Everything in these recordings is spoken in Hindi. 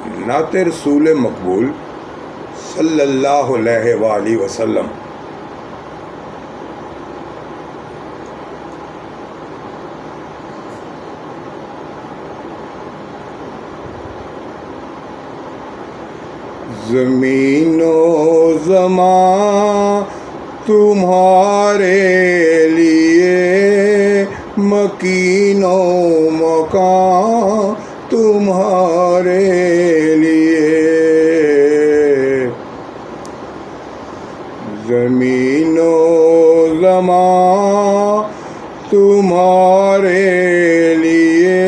नाते रसूल मकबूल सल्लल्लाहु अलैहि वसल्लम। ज़मीनो ज़मां तुम्हारे लिए, मकीनो मकान तुम्हारे लिए। ज़मीनो ज़मां तुम्हारे लिए,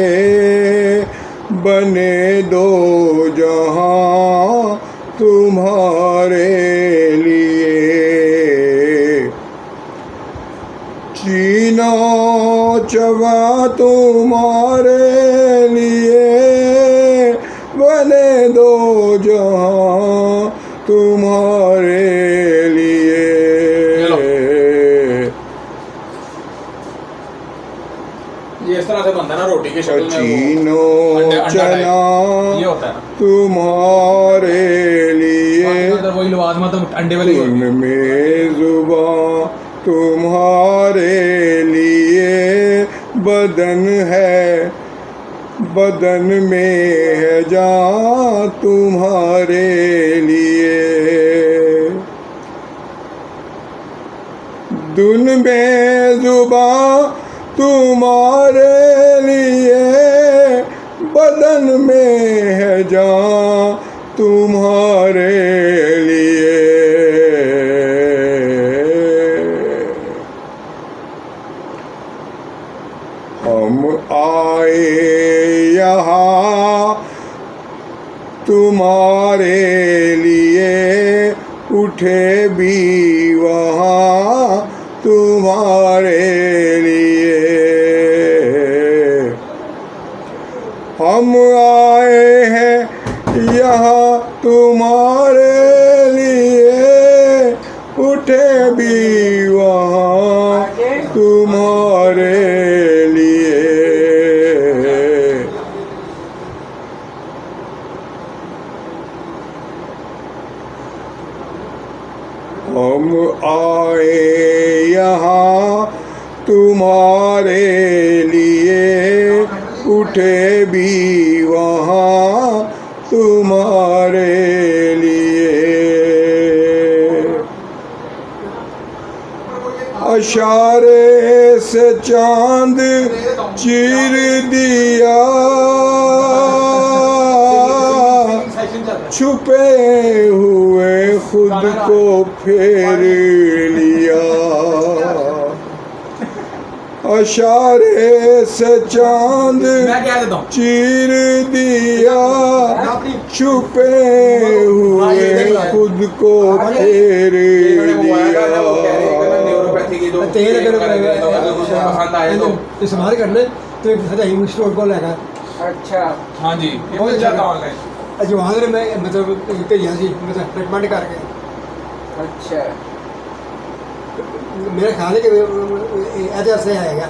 बने दो जहां तुम्हारे लिए। चीनो चवा तुम्हारे लिए, बने दो जहां तुम्हारे लिए। ये इस तरह से बनता है ना रोटी की शक्ल में। चीनो चना ये होता है तुम्हारे लिए, वही लवाजमा तो अंडे वाली होती है। में जुबां तुम्हारे लिए, बदन है बदन में है जान तुम्हारे लिए। दुन में जुबां तुम्हारे लिए, बदन में है जान तुम्हारे लिए। हम आए यहाँ तुम्हारे लिए, उठे भी वहाँ तुम्हारे लिए। हम आए हैं यहाँ तुम्हारे लिए, उठे भी वहाँ तुम्हारे लिए। हम आए यहाँ तुम्हारे लिए, उठे भी वहाँ तुम्हारे लिए। इशारे से चांद चीर दिया, छुपे हुए खुद को फेर लिया। इशारे से चांद चीर दिया, छुपे हुए खुद को फेर लिया। इस्तेमाल करना तो स्टोर को लेगा। अच्छा हाँ जी, ये मिल जाता ऑनलाइन। अजवान में मतलब भेजा सी, मतलब रिकमेंड करके। अच्छा मेरा ख्याल है कि ऐसे आएगा।